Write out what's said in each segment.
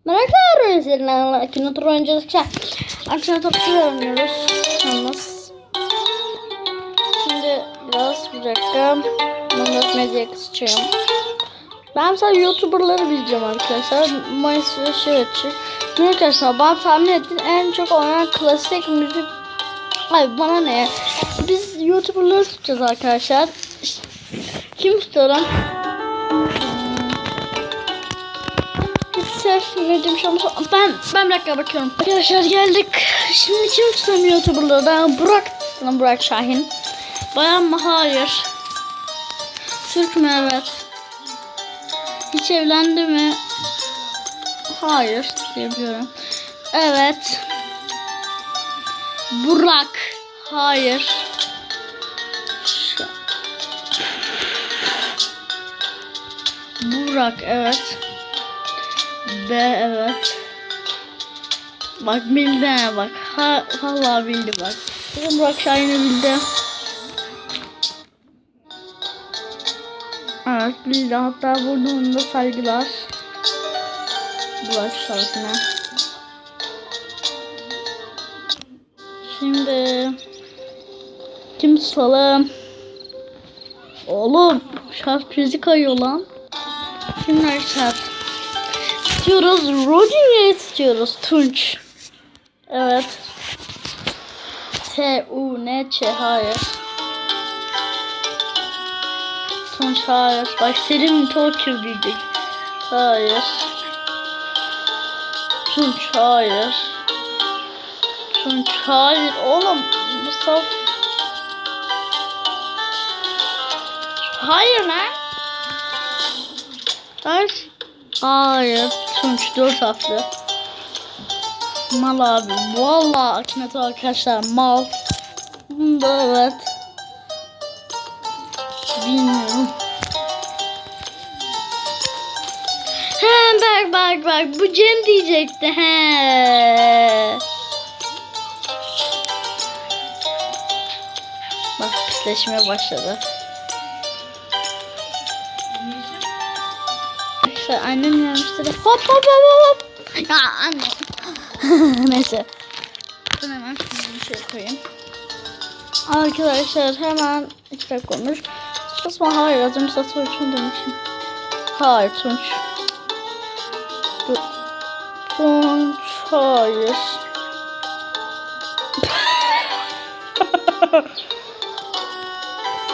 Meraklar üzerinden Akinator oynayacağız. Akinator oynuyoruz. Yalnız. Şimdi biraz bir dakika. Manat Medya'ya kısacağım. Ben sadece YouTuber'ları bileceğim arkadaşlar. Mayıs ve şey açık. Arkadaşlar bana tahmin ettiğin en çok oynanan klasik müzik. Ay bana ne? Biz YouTuber'ları tutacağız arkadaşlar. Kim tutalım? Ne demiş ama ben bir dakika bakıyorum. Arkadaşlar geldik. Şimdi kim tutalım YouTuber'lardan? Burak Şahin. Bayan mı? Hayır. Türk mü? Evet. Hiç evlendi mi? Hayır diyebiliyorum. Evet. Burak. Hayır. Burak evet. B evet. Bak bildi bak. Vallahi bildi bak. Burak Şahin'i bildi. Evet bildi. Hatta burada onun da saygılar. Burak Şahin'e. Şimdi kim tutalım? Oğlum şarj prizi kayıyor lan. Kimler şart? İstiyoruz. Rodin'i istiyoruz. Tunç. Evet. T-U-N-Ç. Hayır. Tunç hayır. Bak Selim Tokyo bildik. Hayır. Tunç hayır. Tunç hayır. Oğlum Mustafa. Hayır lan. Hayır. Hayır. Tunç 4 harfli. Mal abi. Vallahi Akinator arkadaşlar mal. Bunda evet. Bilmiyorum. He bak bu Cem diyecekti he. Bak pisleşmeye başladı. Arkadaşlar annem gelmiştir. Hop. Ya anne. Neyse. Ben hemen bir şey koyayım. Arkadaşlar hemen 2 dakika olmuş. Susma hayır az önce satır için demişim. Hayır Tunç. Tunç hayır.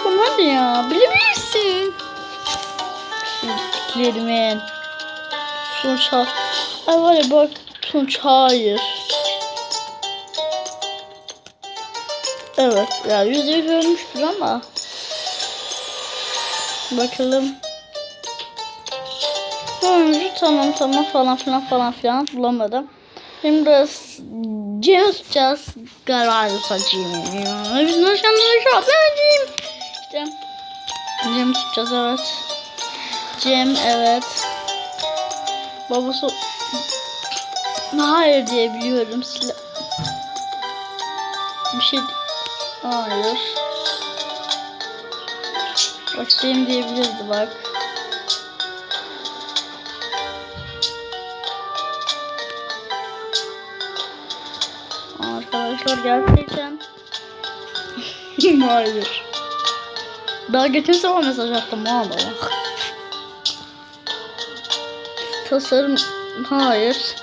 Hadi ya bilebilirsin. Sizdiklerimi. Tunç hayır. Ay var ya bak Tunç hayır. Evet ya yüzü görmüştür ama. Bakalım. Tamam falan filan bulamadım. Şimdi biraz Cem tutacağız. Galiba saçayım. Biz nasıl Cem. İşte Cem tutacağız evet. Cem evet. Babası hayır diye biliyorum. Bir şey hayır. Bak Cem diyebilirdi bak. Arkadaşlar gerçekten hayır. Daha geçen sabah mesaj attım valla bak. Tasarım hayır.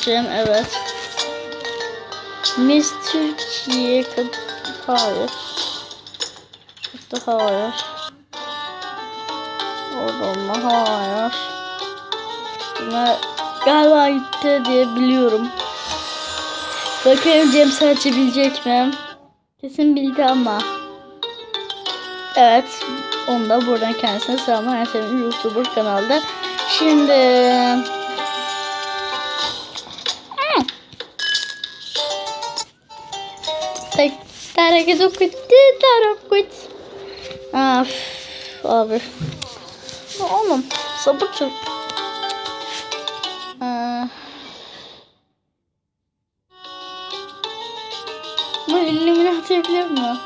Cem evet. Miss Türkiye hayır. Hatta hayır. Oradan hayır. Buna galiba gitti diye biliyorum. Bakayım Cem seçebilecek mi? Kesin bildi ama. Evet. Onu da buradan kendisine selamlar. Her şeyin YouTuber kanalda. Şimdi abi. Oğlum sabır çok. Bu elimini atabilir mi?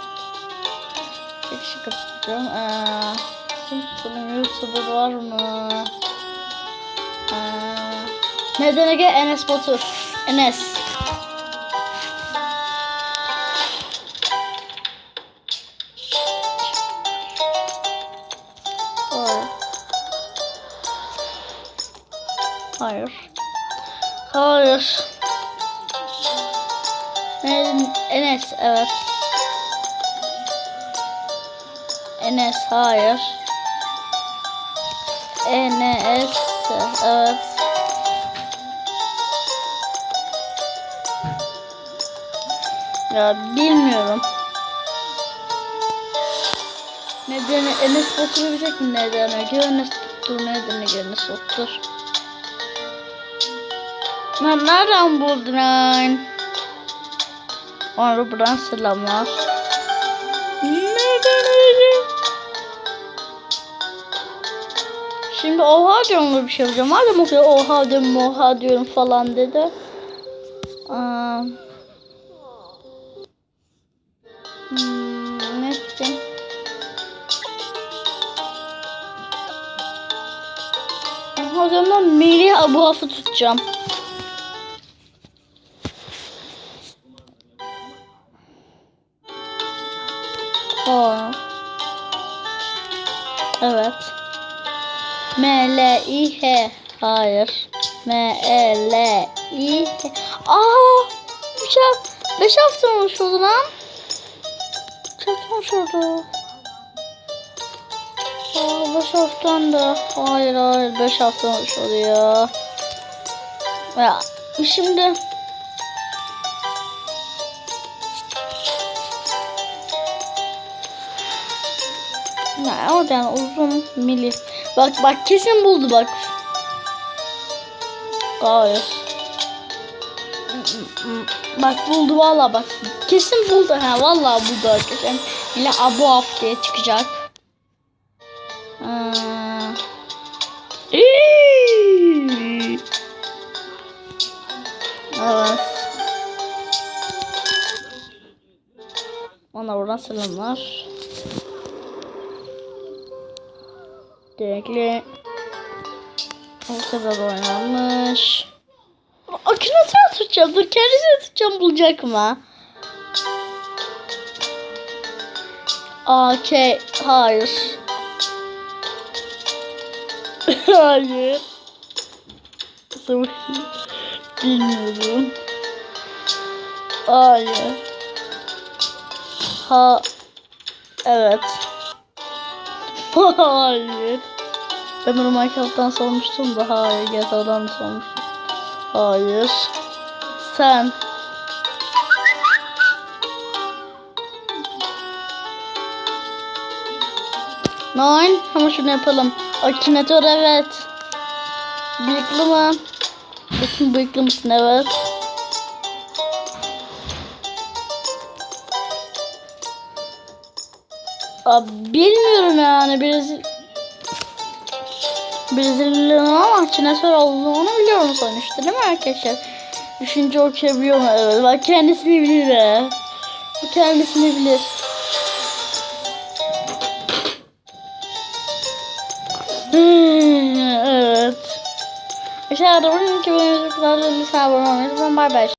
Tek şık atacağım. Şimdi YouTuber var mı? Neden Ege? Enes Batur. Enes. Hayır. Hayır. Enes, evet. Enes, hayır. Enes, evet. Ya bilmiyorum. Neden Enes Batur'u bilecek mi? Neden Enes Batur, neden Enes Batur? Nereden buldun lan? Ona buradan selamlar. Neden öyle? Şimdi oha diyorum, bir şey yapacağım. Madem o kadar oha diyorum, oha diyorum falan dedi. Ne diyeceğim? O zaman Melih Abuaf'ı tutacağım. Evet. M-L-I-H. Hayır. M-E-L-I-H. Aa! 5 hafta olmuş oldu lan. Çok olmuş oldu. 5 haftan da. Hayır 5 hafta olmuş oluyor. Ya şimdi ya oradan uzun Melih. Bak kesin buldu bak. Hayır. Bak buldu vallahi bak. Kesin buldu ha vallahi buldu arkadaşlar. Yine Abuaf diye çıkacak. Evet. Ona buradan selamlar. Direkli. O kadar oynanmış. Akınatıya tutacağım. Dur kendisini tutacağım, bulacak mı? AK. Hayır. Hayır. Bilmiyorum. Hayır. Evet. Hayır. Ben onu Minecraft'tan sormuştum da hayır. GTA'dan sormuştum. Hayır. Sen. Nine. Ama şunu yapalım. Akinator evet. Bıyıklı mı? Bakın bıyıklı mısın? Evet. Bilmiyorum yani. Brezilyalı ama Çinasör olduğunu biliyorum sonuçta değil mi arkadaşlar? Düşünce okuyabiliyor mu? Evet. Bak kendisini bilir he. Bu kendisini bilir. Evet. Aşağıda bunun gibi videolarla lütfen abone olmayı unutmayın. Bye bye.